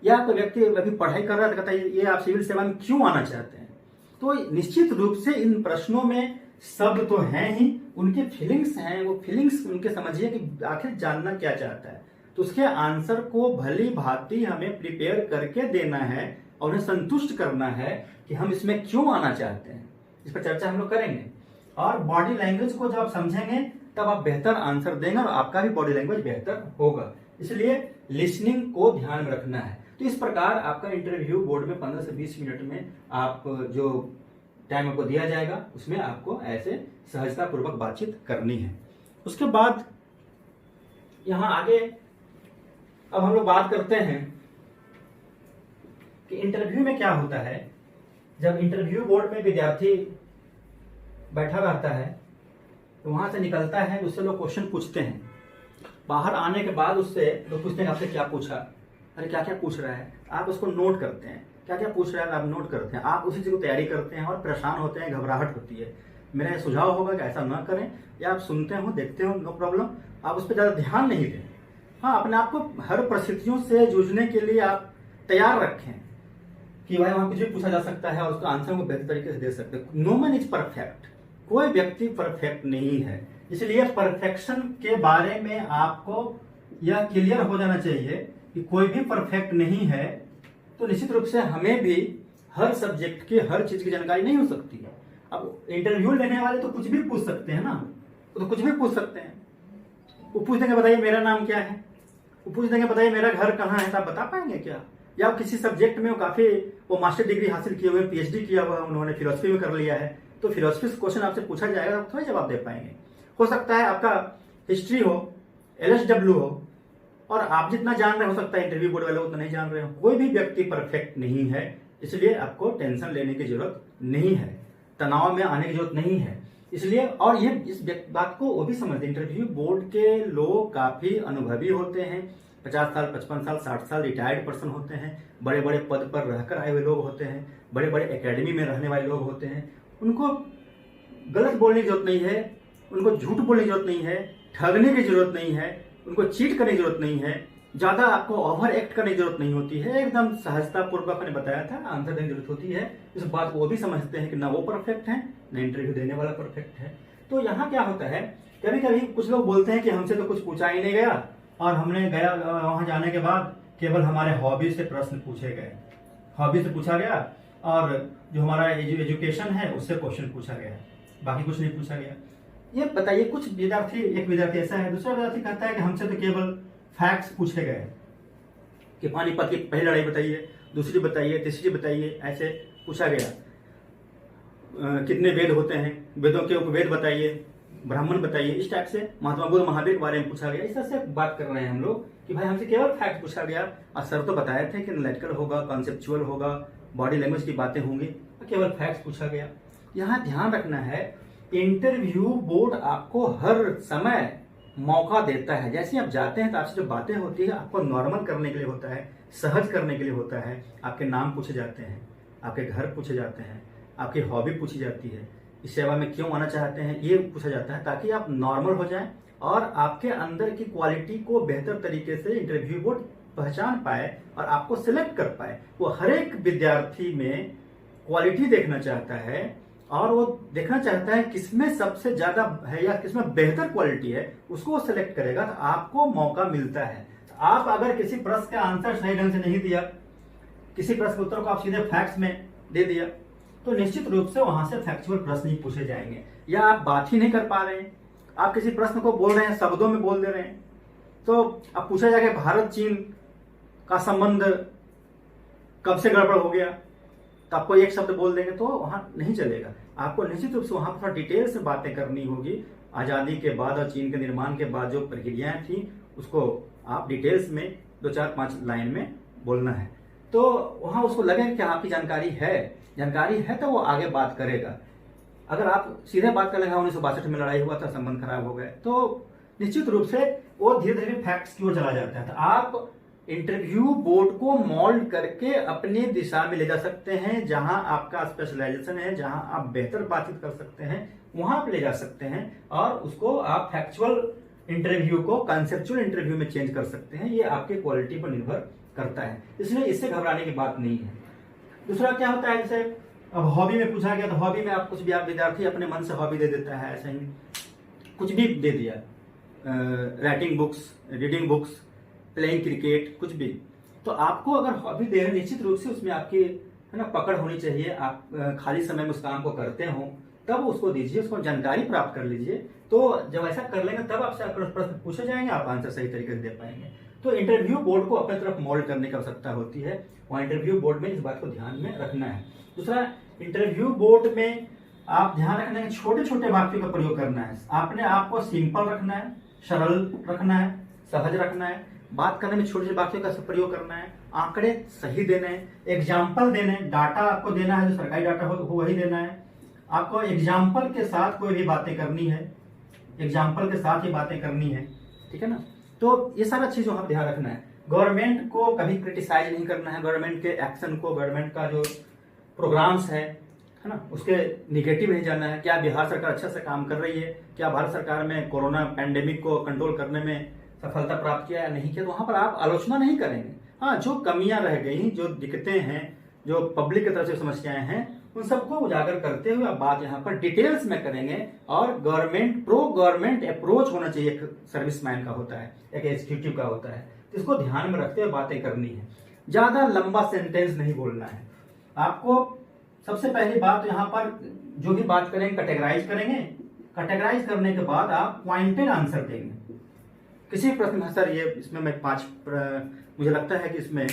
या कोई व्यक्ति अभी पढ़ाई कर रहा है तो कहता है ये आप सिविल सेवा में क्यों आना चाहते हैं। तो निश्चित रूप से इन प्रश्नों में शब्द तो हैं ही, उनके फीलिंग्स हैं, वो फीलिंग्स उनके समझिए कि आखिर जानना क्या चाहता है। तो उसके आंसर को भली भांति हमें प्रिपेयर करके देना है और उन्हें संतुष्ट करना है कि हम इसमें क्यों आना चाहते हैं। इस पर चर्चा हम लोग करेंगे। और बॉडी लैंग्वेज को जब आप समझेंगे तब आप बेहतर आंसर देंगे और आपका भी बॉडी लैंग्वेज बेहतर होगा। इसलिए लिसनिंग को ध्यान में रखना है। तो इस प्रकार आपका इंटरव्यू बोर्ड में 15 से 20 मिनट में आप जो टाइम आपको दिया जाएगा उसमें आपको ऐसे सहजता पूर्वक बातचीत करनी है। उसके बाद यहां आगे अब हम लोग बात करते हैं कि इंटरव्यू में क्या होता है। जब इंटरव्यू बोर्ड में विद्यार्थी बैठा रहता है तो वहां से निकलता है, उससे लोग क्वेश्चन पूछते हैं। बाहर आने के बाद उससे लोग पूछते हैं आपसे क्या पूछा, अरे क्या क्या पूछ रहा है, आप उसको नोट करते हैं, क्या क्या पूछ रहा है आप नोट करते हैं। आप उसी चीज को तैयारी करते हैं और परेशान होते हैं, घबराहट होती है। मेरा सुझाव होगा कि ऐसा ना करें, या आप सुनते हो देखते हो नो प्रॉब्लम, आप उस पर ज्यादा ध्यान नहीं दें। हाँ, अपने आप को हर परिस्थितियों से जूझने के लिए आप तैयार रखें कि भाई वहां कुछ भी पूछा जा सकता है और उसका आंसर को बेहतर तरीके से दे सकते हैं। नो मैन इज परफेक्ट, कोई व्यक्ति परफेक्ट नहीं है। इसलिए परफेक्शन के बारे में आपको यह क्लियर हो जाना चाहिए कि कोई भी परफेक्ट नहीं है। तो निश्चित रूप से हमें भी हर सब्जेक्ट की हर चीज की जानकारी नहीं हो सकती है। अब इंटरव्यू लेने वाले तो कुछ भी पूछ सकते हैं ना, तो कुछ भी पूछ सकते हैं। वो पूछ देंगे बताइए मेरा नाम क्या है, वो पूछ देंगे बताइए मेरा घर कहाँ है, तो आप बता पाएंगे क्या? या किसी सब्जेक्ट में वो मास्टर डिग्री हासिल किए हुए, पीएचडी किया हुआ है, उन्होंने फिलोसफी में कर लिया है, तो फिलोसफी से क्वेश्चन आपसे पूछा जाएगा, आप थोड़ा जवाब दे पाएंगे। हो सकता है आपका हिस्ट्री हो, एलएसडब्ल्यू हो, और आप जितना जान रहे हो सकता है इंटरव्यू बोर्ड वाले उतना नहीं जान रहे हो। कोई भी व्यक्ति परफेक्ट नहीं है, इसलिए आपको टेंशन लेने की जरूरत नहीं है, तनाव में आने की जरूरत नहीं है। इसलिए और ये इस बात को वो भी समझते, इंटरव्यू बोर्ड के लोग काफी अनुभवी होते हैं, 50 साल 55 साल 60 साल रिटायर्ड पर्सन होते हैं, बड़े बड़े पद पर रहकर आए हुए लोग होते हैं, बड़े बड़े एकेडमी में रहने वाले लोग होते हैं। उनको गलत बोलने की जरूरत नहीं है, उनको झूठ बोलने की जरूरत नहीं है, ठगने की जरूरत नहीं है, उनको चीट करने की जरूरत नहीं है, ज्यादा आपको ओवर एक्ट करने की जरूरत नहीं होती है। एकदम सहजता पूर्वक मैंने बताया था आंसर देने की जरूरत होती है। इस बात को वो भी समझते हैं कि ना वो परफेक्ट है ना इंटरव्यू देने वाला परफेक्ट है। तो यहाँ क्या होता है, कभी कभी कुछ लोग बोलते हैं कि हमसे तो कुछ पूछा ही नहीं गया, और हमने गया वहां जाने के बाद केवल हमारे हॉबी से प्रश्न पूछे गए, हॉबी से पूछा गया, और जो हमारा एजुकेशन है उससे क्वेश्चन पूछा गया, बाकी कुछ नहीं पूछा गया। ये बताइए, कुछ विद्यार्थी, एक विद्यार्थी ऐसा है, दूसरा विद्यार्थी कहता है कि हमसे तो केवल फैक्ट्स पूछे गए कि पानीपत की पहली लड़ाई बताइए, दूसरी बताइए, तीसरी बताइए, ऐसे पूछा गया। कितने वेद होते हैं, वेदों के उपवेद बताइए, ब्राह्मण बताइए, इस टाइप से महात्मा बुद्ध महावीर के बारे में पूछा गया। इस तरह से बात कर रहे हैं हम लोग कि भाई हमसे केवल फैक्ट पूछा गया, और सर तो बताए थे कि एनालिटिकल होगा, कॉन्सेप्चुअल होगा, बॉडी लैंग्वेज की बातें होंगी, केवल फैक्ट्स पूछा गया। यहाँ ध्यान रखना है, इंटरव्यू बोर्ड आपको हर समय मौका देता है। जैसे आप जाते हैं तो आपसे जो बातें होती है आपको नॉर्मल करने के लिए होता है, सहज करने के लिए होता है। आपके नाम पूछे जाते हैं, आपके घर पूछे जाते हैं, आपकी हॉबी पूछी जाती है, इस सेवा में क्यों आना चाहते हैं ये पूछा जाता है, ताकि आप नॉर्मल हो जाएं और आपके अंदर की क्वालिटी को बेहतर तरीके से इंटरव्यू बोर्ड पहचान पाए और आपको सिलेक्ट कर पाए। वो हर एक विद्यार्थी में क्वालिटी देखना चाहता है, और वो देखना चाहता है किसमें सबसे ज्यादा है या किसमें बेहतर क्वालिटी है, उसको वो सिलेक्ट करेगा, तो आपको मौका मिलता है। तो आप अगर किसी प्रश्न का आंसर सही ढंग से नहीं दिया, किसी प्रश्न उत्तर को आप सीधे फैक्ट्स में दे दिया, तो निश्चित रूप से वहां से फैक्चुअल प्रश्न ही पूछे जाएंगे। या आप बात ही नहीं कर पा रहे हैं, आप किसी प्रश्न को बोल रहे हैं, शब्दों में बोल दे रहे हैं, तो अब पूछा जाएगा भारत चीन का संबंध कब से गड़बड़ हो गया, तो आपको एक शब्द बोल देंगे तो वहां नहीं चलेगा। आपको निश्चित रूप से वहां पर डिटेल से बातें करनी होगी। आजादी के बाद और चीन के निर्माण के बाद जो प्रक्रियाएं थी उसको आप डिटेल्स में 2-4-5 लाइन में बोलना है, तो वहां उसको लगेगा कि आपकी जानकारी है तो वो आगे बात करेगा। अगर आप सीधे बात कर लेंगे 1962 में लड़ाई हुआ था, संबंध खराब हो गए, तो निश्चित रूप से वो धीरे धीरे फैक्ट्स की ओर चला जाता है। तो आप इंटरव्यू बोर्ड को मोल्ड करके अपनी दिशा में ले जा सकते हैं, जहां आपका स्पेशलाइजेशन है, जहां आप बेहतर बातचीत कर सकते हैं, वहां पे ले जा सकते हैं, और उसको आप फैक्चुअल इंटरव्यू को कंसेप्चुअल इंटरव्यू में चेंज कर सकते हैं। ये आपके क्वालिटी पर निर्भर करता है, इसलिए इससे घबराने की बात नहीं है। दूसरा क्या होता है, जैसे अब हॉबी में पूछा गया, तो हॉबी में आप कुछ भी, आप विद्यार्थी अपने मन से हॉबी दे देता है, ऐसा ही कुछ भी दे दिया, writing books, reading books, playing cricket, कुछ भी। तो आपको अगर हॉबी दे रहे हैं, निश्चित रूप से उसमें आपकी है ना पकड़ होनी चाहिए। आप खाली समय में उस काम को करते हो तब उसको दीजिए, उसको जानकारी प्राप्त कर लीजिए। तो जब ऐसा कर लेंगे तब आपसे प्रश्न पूछे जाएंगे, आप आंसर सही तरीके से दे पाएंगे। तो इंटरव्यू बोर्ड को अपनी तरफ मोल्ड करने की आवश्यकता होती है, वहाँ इंटरव्यू बोर्ड में इस बात को ध्यान में रखना है। दूसरा, इंटरव्यू बोर्ड में आप ध्यान रखना है, छोटे छोटे वाक्यों का प्रयोग करना है। आपने आपको सिंपल रखना है, सरल रखना है, सहज रखना है, बात करने में छोटे छोटे वाक्यों का प्रयोग करना है, आंकड़े सही देने हैं, एग्जाम्पल देने हैं, डाटा आपको देना है, जो सरकारी डाटा हो वही देना है। आपको एग्जाम्पल के साथ कोई भी बातें करनी है, एग्जाम्पल के साथ ही बातें करनी है, ठीक है ना। तो ये सारा चीज वहां ध्यान रखना है। गवर्नमेंट को कभी क्रिटिसाइज नहीं करना है, गवर्नमेंट के एक्शन को, गवर्नमेंट का जो प्रोग्राम्स है ना, उसके निगेटिव नहीं जाना है। क्या बिहार सरकार अच्छा से काम कर रही है, क्या भारत सरकार में कोरोना पैंडेमिक को कंट्रोल करने में सफलता प्राप्त किया या नहीं किया, तो वहां पर आप आलोचना नहीं करेंगे। हाँ, जो कमियां रह गई, जो दिक्कतें हैं, जो पब्लिक की तरफ से समस्याएं हैं, उन सबको उजागर करते हुए आप बात यहाँ पर डिटेल्स में करेंगे। और प्रो गवर्नमेंट अप्रोच होना चाहिए, एक सर्विसमैन का होता है, एक एग्जीक्यूटिव का होता है, तो इसको ध्यान में रखते हुए बातें करनी है। ज्यादा लंबा सेंटेंस नहीं बोलना है आपको। सबसे पहली बात, यहाँ पर जो भी बात करेंगे कैटेगराइज करेंगे, कैटेगराइज करने के बाद आप पॉइंटेड आंसर देंगे। किसी प्रश्न में सर ये इसमें मैं मुझे लगता है कि इसमें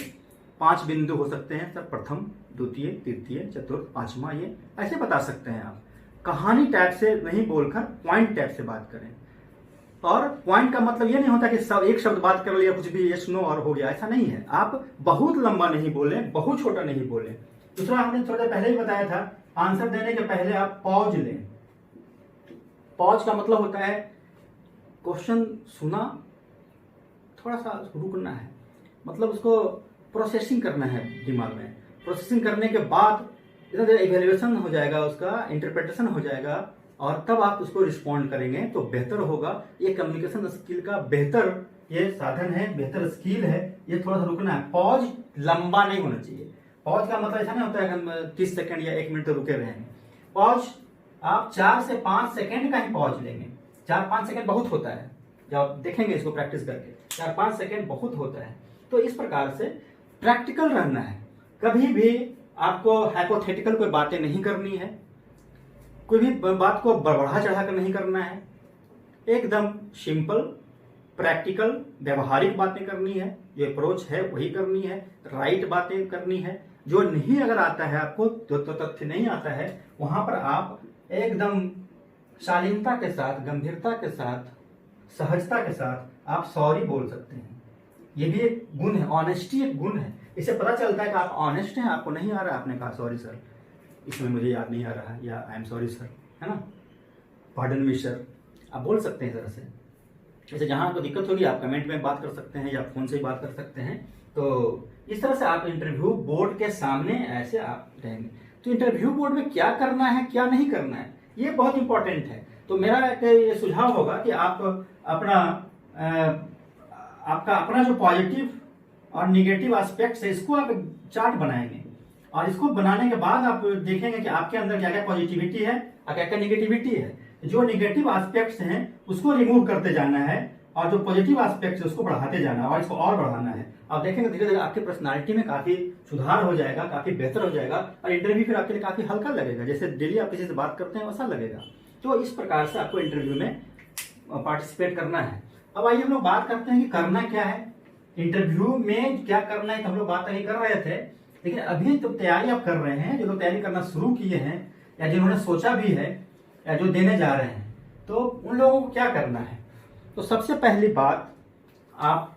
5 बिंदु हो सकते हैं सर, प्रथम, द्वितीय, तृतीय, चतुर्थ, पांचवा, ये ऐसे बता सकते हैं आप। कहानी टाइप से नहीं बोलकर पॉइंट टाइप से बात करें। और पॉइंट का मतलब ये नहीं होता कि सब एक शब्द बात कर लिया, कुछ भी यस नो और हो गया, ऐसा नहीं है। आप बहुत लंबा नहीं बोले, बहुत छोटा नहीं बोले। दूसरा हमने थोड़ा पहले ही बताया था, आंसर देने के पहले आप पॉज लें। पॉज का मतलब होता है क्वेश्चन सुना, थोड़ा सा रुकना है, मतलब उसको प्रोसेसिंग करना है दिमाग में। प्रोसेसिंग करने के बाद इवेल्युएशन हो जाएगा, उसका इंटरप्रिटेशन हो जाएगा, और तब आप उसको रिस्पॉन्ड करेंगे तो बेहतर होगा। ये कम्युनिकेशन स्किल का बेहतर ये साधन है, बेहतर स्किल है। ये थोड़ा सा रुकना है, पॉज लंबा नहीं होना चाहिए। पॉज का मतलब ऐसा नहीं होता है कि हम 30 सेकंड या 1 मिनट तो रुके रहेंगे। पॉज आप 4 से 5 सेकंड का ही पॉज लेंगे। 4-5 सेकंड बहुत होता है, जब आप देखेंगे इसको प्रैक्टिस करके, 4-5 सेकंड बहुत होता है। तो इस प्रकार से प्रैक्टिकल रहना है। कभी भी आपको हाइपोथेटिकल कोई बातें नहीं करनी है, कोई भी बात को बढ़ा चढ़ा कर नहीं करना है। एकदम सिंपल, प्रैक्टिकल, व्यवहारिक बातें करनी है। जो अप्रोच है वही करनी है, राइट बातें करनी है। जो नहीं अगर आता है आपको, तो तथ्य नहीं आता है, वहां पर आप एकदम शालीनता के साथ, गंभीरता के साथ, सहजता के साथ आप सॉरी बोल सकते हैं। ये भी एक गुण है, ऑनेस्टी एक गुण है। इससे पता चलता है कि आप ऑनेस्ट हैं, आपको नहीं आ रहा, आपने कहा सॉरी सर, इसमें मुझे याद नहीं आ रहा, या आई एम सॉरी सर, है ना, पार्डन मी सर, आप बोल सकते हैं इस तरह से। जैसे जहां आपको दिक्कत होगी आप कमेंट में बात कर सकते हैं या फोन से ही बात कर सकते हैं। तो इस तरह से आप इंटरव्यू बोर्ड के सामने ऐसे आप रहेंगे। तो इंटरव्यू बोर्ड में क्या करना है, क्या नहीं करना है, ये बहुत इंपॉर्टेंट है। तो मेरा ये सुझाव होगा कि आप आपका अपना जो पॉजिटिव और निगेटिव एस्पेक्ट्स है, इसको आप चार्ट बनाएंगे, और इसको बनाने के बाद आप देखेंगे कि आपके अंदर क्या क्या पॉजिटिविटी है और क्या क्या निगेटिविटी है। जो निगेटिव एस्पेक्ट्स हैं उसको रिमूव करते जाना है, और जो पॉजिटिव एस्पेक्ट्स है उसको बढ़ाते जाना है, और इसको और बढ़ाना है। आप देखेंगे धीरे धीरे आपकी पर्सनालिटी में काफी सुधार हो जाएगा, काफी बेहतर हो जाएगा, और इंटरव्यू फिर आपके लिए काफी हल्का लगेगा। जैसे डेली आप किसी से बात करते हैं वैसा लगेगा। तो इस प्रकार से आपको इंटरव्यू में पार्टिसिपेट करना है। अब आइए हम लोग बात करते हैं कि करना क्या है इंटरव्यू में, क्या करना है। हम लोग बात नहीं कर रहे थे, लेकिन अभी तो तैयारी आप कर रहे हैं, जो लोग तैयारी करना शुरू किए हैं या जिन्होंने सोचा भी है या जो देने जा रहे हैं, तो उन लोगों को क्या करना है। तो सबसे पहली बात, आप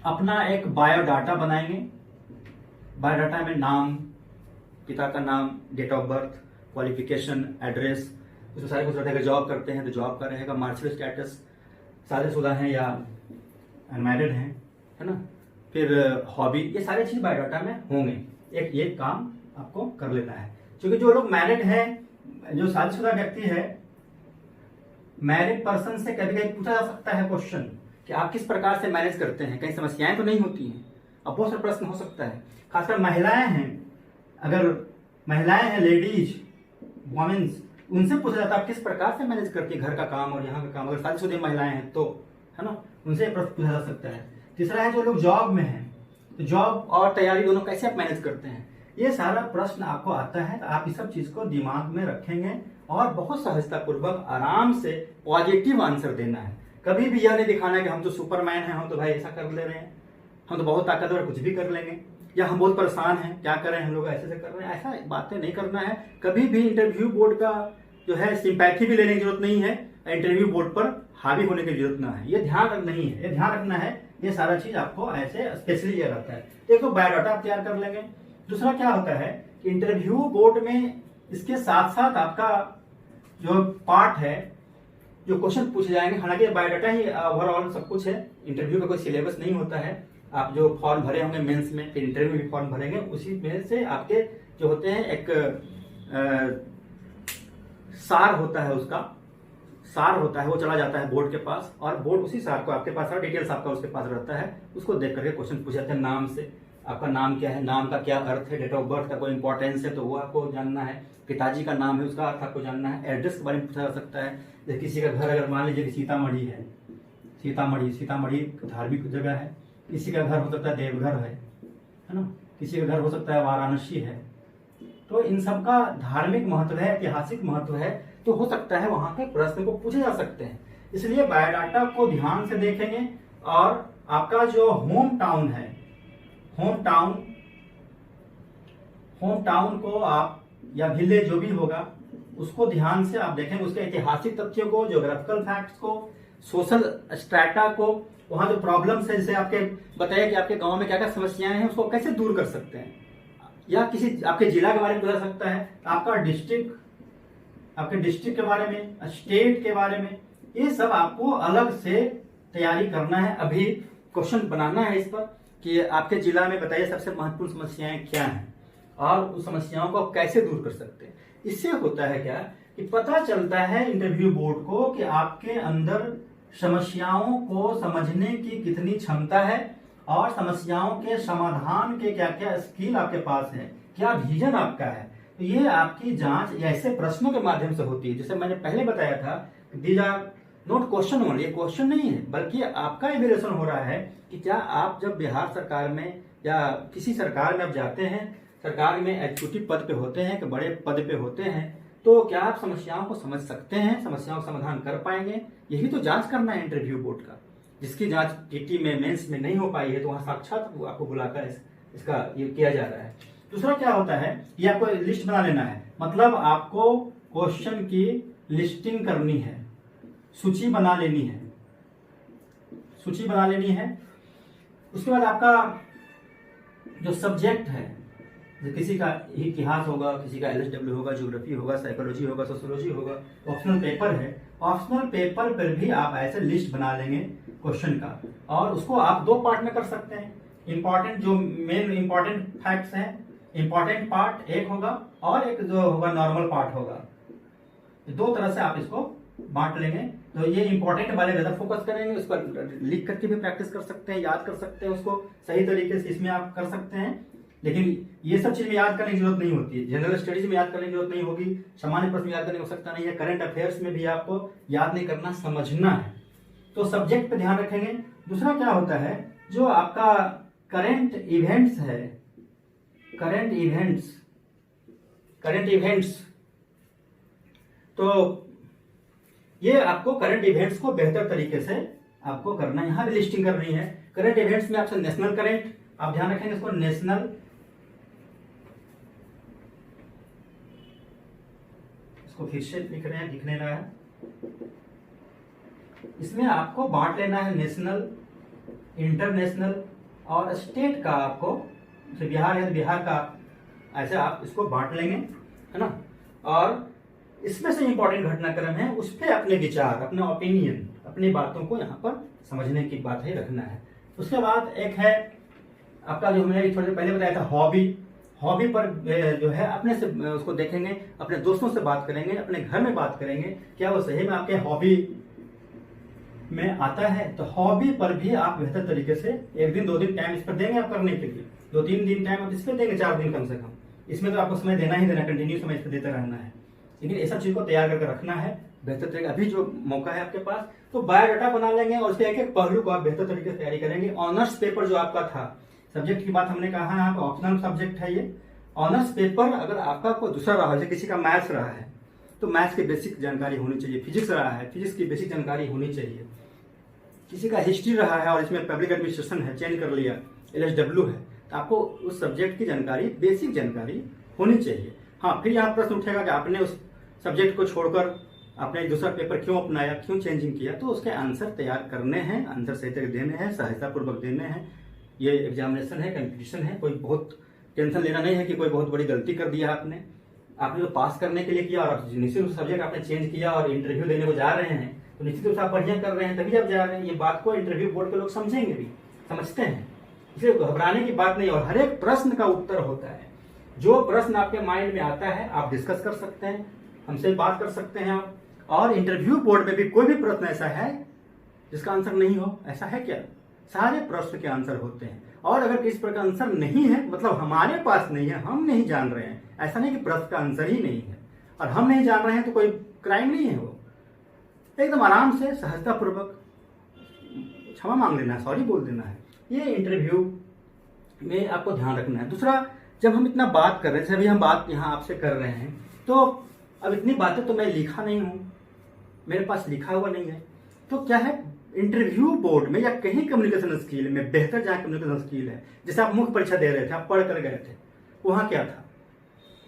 अपना एक बायोडाटा बनाएंगे। बायोडाटा में नाम, पिता का नाम, date of birth, qualification, address, उसमें सारे कुछ रहेगा। जॉब करते हैं तो जॉब का रहेगा, मार्शल स्टेटस, शादीशुदा हैं या अनमैरिड हैं, है ना, फिर हॉबी, ये सारी चीज बायोडाटा में होंगे। एक ये काम आपको कर लेना है, क्योंकि जो लोग मैरिड हैं, जो शादीशुदा व्यक्ति है, मैरिड पर्सन से कभी कभी पूछा जा सकता है क्वेश्चन कि आप किस प्रकार से मैनेज करते हैं, कहीं समस्याएं तो नहीं होती हैं। अब बहुत सारे प्रश्न हो सकता है, खासकर महिलाएं हैं, अगर महिलाएं हैं, लेडीज, वुमेन्स, उनसे पूछा जाता है आप किस प्रकार से मैनेज करती है घर का काम और यहाँ का काम। अगर शादीशुदा महिलाएं हैं तो, है ना, उनसे प्रश्न पूछा जा सकता है। तीसरा है जो लोग जॉब में हैं, तो जॉब और तैयारी दोनों कैसे आप मैनेज करते हैं, ये सारा प्रश्न आपको आता है। तो आप इस सब चीज को दिमाग में रखेंगे और बहुत सहजता पूर्वक आराम से पॉजिटिव आंसर देना है। कभी भी यह नहीं दिखाना है कि हम तो सुपरमैन हैं, हम तो भाई ऐसा कर ले रहे हैं, हम तो बहुत ताकतवर, कुछ भी कर लेंगे, या हम बहुत परेशान हैं, क्या करें, हम लोग ऐसे कर रहे हैं, ऐसा बातें नहीं करना है। कभी भी इंटरव्यू बोर्ड का जो है सिंपैथी भी लेने की जरूरत नहीं है, इंटरव्यू बोर्ड पर हावी होने की जरूरत ना है, ये ध्यान नहीं है, ये ध्यान रखना है। ये सारा चीज आपको ऐसे स्पेशली ये रहता है। एक तो बायोडाटा आप तैयार कर लेंगे। दूसरा क्या होता है कि इंटरव्यू बोर्ड में इसके साथ साथ आपका जो पार्ट है, जो क्वेश्चन पूछे जाएंगे, हालांकि बायोडाटा ही ओवरऑल सब कुछ है, इंटरव्यू का कोई सिलेबस नहीं होता है। आप जो फॉर्म भरे होंगे मेंस में, फिर इंटरव्यू में भी फॉर्म भरेंगे, उसी में से आपके जो होते हैं एक सार होता है, उसका सार होता है, वो चला जाता है बोर्ड के पास, और बोर्ड उसी सार को आपके पास, डिटेल्स आपका उसके पास रहता है, उसको देख करके क्वेश्चन पूछे जाते हैं। नाम से, आपका नाम क्या है, नाम का क्या अर्थ है, डेट ऑफ बर्थ का कोई इंपॉर्टेंस है तो वो आपको जानना है, पिताजी का नाम है उसका अर्थ आपको जानना है, एड्रेस के बारे में पूछा जा सकता है। जैसे किसी का घर अगर मान लीजिए कि सीतामढ़ी है, सीतामढ़ी धार्मिक जगह है, किसी का घर हो सकता है देवघर है ना, किसी का घर हो सकता है वाराणसी है, तो इन सब का धार्मिक महत्व है, ऐतिहासिक महत्व है, तो हो सकता है वहां के प्रश्न को पूछे जा सकते हैं। इसलिए बायोडाटा को ध्यान से देखेंगे, और आपका जो होम टाउन है, होम टाउन को आप या विलेज जो भी होगा उसको ध्यान से आप देखेंगे, उसके ऐतिहासिक तथ्यों को, ज्योग्राफिकल फैक्ट्स को, सोशल स्ट्रैटा को, वहां जो प्रॉब्लम्स है, जैसे आपके बताया कि आपके गांव में क्या क्या समस्याएं हैं, उसको कैसे दूर कर सकते हैं, या किसी आपके जिला के बारे में बता सकता है, आपका आपके डिस्ट्रिक्ट के बारे में, स्टेट के बारे में, ये सब आपको अलग से तैयारी करना है। अभी क्वेश्चन बनाना है इस पर कि आपके जिला में बताइए सबसे महत्वपूर्ण समस्याएं क्या हैं और उस समस्याओं को कैसे दूर कर सकते हैं। इससे होता है क्या कि पता चलता है इंटरव्यू बोर्ड को कि आपके अंदर समस्याओं को समझने की कितनी क्षमता है और समस्याओं के समाधान के क्या क्या स्किल आपके पास है, क्या विजन आपका है। तो ये आपकी जांच ऐसे प्रश्नों के माध्यम से होती है, जैसे मैंने पहले बताया था, these are not question only, ये क्वेश्चन नहीं है बल्कि आपका इवेल्युएशन हो रहा है कि क्या आप जब बिहार सरकार में या किसी सरकार में आप जाते हैं, सरकार में एग्जीक्यूटिव पद पे होते हैं कि बड़े पद पे होते हैं, तो क्या आप समस्याओं को समझ सकते हैं, समस्याओं का समाधान कर पाएंगे। यही तो जांच करना है इंटरव्यू बोर्ड का, जिसकी जांच टीटी में मेंस में नहीं हो पाई है, तो वहां साक्षात आपको बुलाकर इसका ये किया जा रहा है। दूसरा क्या होता है, ये आपको लिस्ट बना लेना है, मतलब आपको क्वेश्चन की लिस्टिंग करनी है, सूची बना लेनी है, सूची बना लेनी है। उसके बाद आपका जो सब्जेक्ट है, किसी का इतिहास होगा, किसी का एलएसडब्ल्यू होगा, ज्योग्राफी होगा, साइकोलॉजी होगा, सोशियोलॉजी होगा, ऑप्शनल पेपर है, ऑप्शनल पेपर पर भी आप ऐसे लिस्ट बना लेंगे क्वेश्चन का, और उसको आप दो पार्ट में कर सकते हैं। इंपॉर्टेंट जो मेन इंपॉर्टेंट फैक्ट्स हैं, इंपॉर्टेंट पार्ट एक होगा और एक जो होगा नॉर्मल पार्ट होगा, दो तरह से आप इसको बांट लेंगे। तो ये इंपॉर्टेंट वाले ज्यादा फोकस करेंगे, उस पर लिख करके भी प्रैक्टिस कर सकते हैं, याद कर सकते हैं, उसको सही तरीके से इसमें आप कर सकते हैं। लेकिन ये सब चीज में याद करने की जरूरत नहीं होती है, जनरल स्टडीज में याद करने की जरूरत नहीं होगी, सामान्य प्रश्न में याद करने की आवश्यकता नहीं है, करंट अफेयर्स में भी आपको याद नहीं करना, समझना है। तो सब्जेक्ट पे ध्यान रखेंगे। दूसरा क्या होता है, जो आपका करंट इवेंट्स है, करंट इवेंट्स, तो ये आपको करंट इवेंट्स को बेहतर तरीके से आपको करना है, यहां भी लिस्टिंग करनी है। करंट इवेंट्स में आपसे नेशनल करंट, आप ध्यान रखेंगे इसको, नेशनल, इसको फिर से लिख रहे हैं, दिखने रहा है, इसमें आपको बांट लेना है नेशनल, इंटरनेशनल और स्टेट का। आपको जैसे बिहार है तो बिहार का, ऐसे आप इसको बांट लेंगे, है ना। और इसमें से इंपॉर्टेंट घटनाक्रम है, उस पर अपने विचार, अपना ओपिनियन, अपनी बातों को यहाँ पर समझने की बात है, रखना है। उसके बाद एक है आपका, जो मैंने थोड़ी देर पहले बताया था, हॉबी पर जो है अपने से उसको देखेंगे, अपने दोस्तों से बात करेंगे, अपने घर में बात करेंगे, क्या वो सही में आपके हॉबी में आता है। तो हॉबी पर भी आप बेहतर तरीके से 1 दिन 2 दिन टाइम इस पर देंगे आप करने के लिए, 2-3 दिन टाइम आप इस पर देंगे, 4 दिन कम से कम, इसमें तो आपको समय देना ही देना, कंटिन्यू समय इस पर देते रहना है। लेकिन ये सब चीज को तैयार करके रखना है बेहतर तरीके। अभी जो मौका है आपके पास, तो बायोडाटा बना लेंगे और उसके एक एक पहलू को आप बेहतर तरीके से तैयारी करेंगे। ऑनर्स पेपर जो आपका था, सब्जेक्ट की बात हमने कहा है, आपका ऑप्शनल सब्जेक्ट है ये। ऑनर्स पेपर अगर आपका कोई दूसरा रहा है, किसी का मैथ्स रहा है तो मैथ्स की बेसिक जानकारी होनी चाहिए, फिजिक्स रहा है फिजिक्स की बेसिक जानकारी होनी चाहिए, किसी का हिस्ट्री रहा है और इसमें पब्लिक एडमिनिस्ट्रेशन है, चेंज कर लिया, एलएसडब्ल्यू है, तो आपको उस सब्जेक्ट की जानकारी, बेसिक जानकारी होनी चाहिए। हाँ, फिर यहाँ प्रश्न उठेगा कि आपने उस सब्जेक्ट को छोड़कर आपने दूसरा पेपर क्यों अपनाया, क्यों चेंजिंग किया, तो उसके आंसर तैयार करने हैं, आंसर सही तरीके देने हैं, सहायतापूर्वक देने हैं। ये एग्जामिनेशन है, कंपटीशन है, कोई बहुत टेंशन लेना नहीं है कि कोई बहुत बड़ी गलती कर दिया आपने जो पास करने के लिए किया और निश्चित रूप से सब्जेक्ट आपने चेंज किया और इंटरव्यू देने को जा रहे हैं, तो निश्चित रूप से आप बढ़िया कर रहे हैं तभी आप जा रहे हैं। ये बात को इंटरव्यू बोर्ड के लोग समझेंगे भी, समझते हैं, इसलिए घबराने की बात नहीं। और हर एक प्रश्न का उत्तर होता है, जो प्रश्न आपके माइंड में आता है आप डिस्कस कर सकते हैं, हमसे बात कर सकते हैं आप। और इंटरव्यू बोर्ड में भी कोई भी प्रश्न ऐसा है जिसका आंसर नहीं हो, ऐसा है क्या? सारे प्रश्न के आंसर होते हैं। और अगर किसी प्रकार का आंसर नहीं है, मतलब हमारे पास नहीं है, हम नहीं जान रहे हैं, ऐसा नहीं कि प्रश्न का आंसर ही नहीं है और हम नहीं जान रहे हैं तो कोई क्राइम नहीं है। वो एकदम आराम से सहजतापूर्वक क्षमा मांग लेना है, सॉरी बोल देना है। ये इंटरव्यू में आपको ध्यान रखना है। दूसरा, जब हम इतना बात कर रहे हैं, अभी हम बात यहाँ आपसे कर रहे हैं, तो अब इतनी बातें तो मैं लिखा नहीं हूँ, मेरे पास लिखा हुआ नहीं है, तो क्या है, इंटरव्यू बोर्ड में या कहीं कम्युनिकेशन स्किल में बेहतर जहाँ कम्युनिकेशन स्किल है, जैसे आप मुख्य परीक्षा दे रहे थे, आप पढ़ कर गए थे, वहाँ क्या था,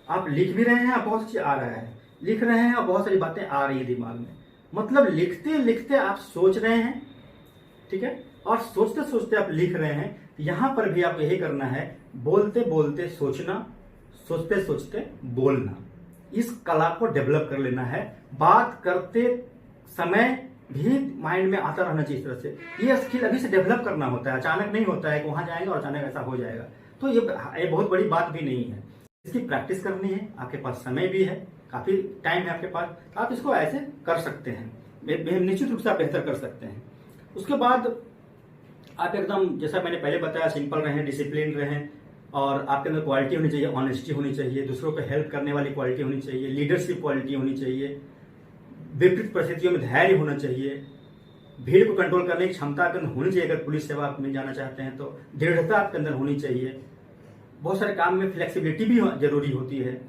आप लिख भी रहे हैं, आप बहुत चीज आ रहा है, लिख रहे हैं और बहुत सारी बातें आ रही है दिमाग में, मतलब लिखते लिखते आप सोच रहे हैं, ठीक है, और सोचते सोचते आप लिख रहे हैं। यहां पर भी आप यही करना है, बोलते बोलते सोचना, सोचते सोचते बोलना, इस कला को डेवलप कर लेना है। बात करते समय भी माइंड में आता रहना चाहिए। इस तरह से ये स्किल अभी से डेवलप करना होता है, अचानक नहीं होता है कि वहां जाएंगे और अचानक ऐसा हो जाएगा। तो ये बहुत बड़ी बात भी नहीं है, इसकी प्रैक्टिस करनी है, आपके पास समय भी है, काफी टाइम है आपके पास, आप इसको ऐसे कर सकते हैं, निश्चित रूप से आप बेहतर कर सकते हैं। उसके बाद आप एकदम, जैसा मैंने पहले बताया, सिंपल रहें, डिसिप्लिन रहें, और आपके अंदर क्वालिटी होनी चाहिए, ऑनेस्टी होनी चाहिए, दूसरों को हेल्प करने वाली क्वालिटी होनी चाहिए, लीडरशिप क्वालिटी होनी चाहिए, विपरीत परिस्थितियों में धैर्य होना चाहिए, भीड़ को कंट्रोल करने की क्षमता आपके अंदर होनी चाहिए। अगर पुलिस सेवा में जाना चाहते हैं तो दृढ़ता आपके अंदर होनी चाहिए। बहुत सारे काम में फ्लेक्सिबिलिटी भी जरूरी होती है।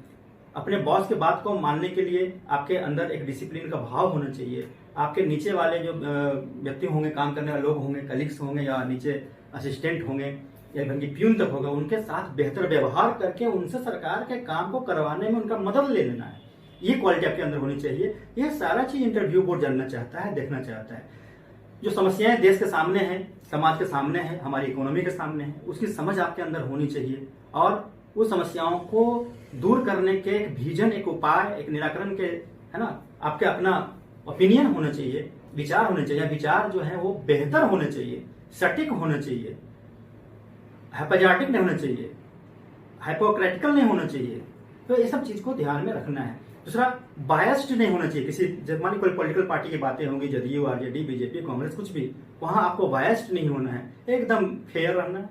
अपने बॉस के बात को मानने के लिए आपके अंदर एक डिसिप्लिन का भाव होना चाहिए। आपके नीचे वाले जो व्यक्ति होंगे, काम करने वाले लोग होंगे, कलीग्स होंगे, या नीचे असिस्टेंट होंगे, या घर की प्यून तक होगा, उनके साथ बेहतर व्यवहार करके उनसे सरकार के काम को करवाने में उनका मदद ले लेना है। ये क्वालिटी आपके अंदर होनी चाहिए। ये सारा चीज इंटरव्यू बोर्ड जानना चाहता है, देखना चाहता है। जो समस्याएं देश के सामने हैं, समाज के सामने है, हमारी इकोनॉमी के सामने है, उसकी समझ आपके अंदर होनी चाहिए, और उस समस्याओं को दूर करने के एक विजन, एक उपाय, एक निराकरण के, है ना, आपके अपना ओपिनियन होना चाहिए, विचार होने चाहिए। विचार जो है वो बेहतर होने चाहिए, सटीक होना चाहिए, हाइपोजेटिक नहीं होना चाहिए, हाइपोक्रेटिकल नहीं होना चाहिए। तो ये सब चीज को ध्यान में रखना है। दूसरा, बायस्ड नहीं होना चाहिए। किसी मान कोई पॉलिटिकल पार्टी की बातें होंगी, जदयू, आरजेडी, बीजेपी, कांग्रेस, कुछ भी, वहां आपको बायस्ड नहीं होना है, एकदम फेयर रहना है,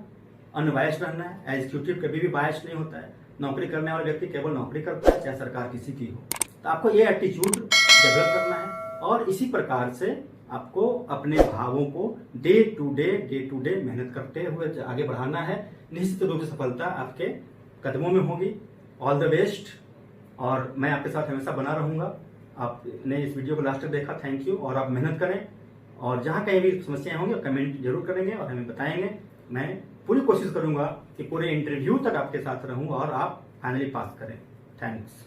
अनबायस्ड रहना है। एग्जीक्यूटिव कभी भी बायस्ड नहीं होता है। नौकरी करने वाला व्यक्ति केवल नौकरी करता है, चाहे सरकार किसी की हो। तो आपको ये एटीट्यूड डेवलप करना है, और इसी प्रकार से आपको अपने भावों को डे टू डे मेहनत करते हुए आगे बढ़ाना है। निश्चित रूप से सफलता आपके कदमों में होगी। ऑल द बेस्ट, और मैं आपके साथ हमेशा बना रहूंगा। आपने इस वीडियो को लास्ट तक देखा, थैंक यू। और आप मेहनत करें, और जहां कहीं भी समस्याएं होंगी कमेंट जरूर करेंगे और हमें बताएंगे। मैं पूरी कोशिश करूंगा कि पूरे इंटरव्यू तक आपके साथ रहूं और आप फाइनली पास करें। थैंक्स।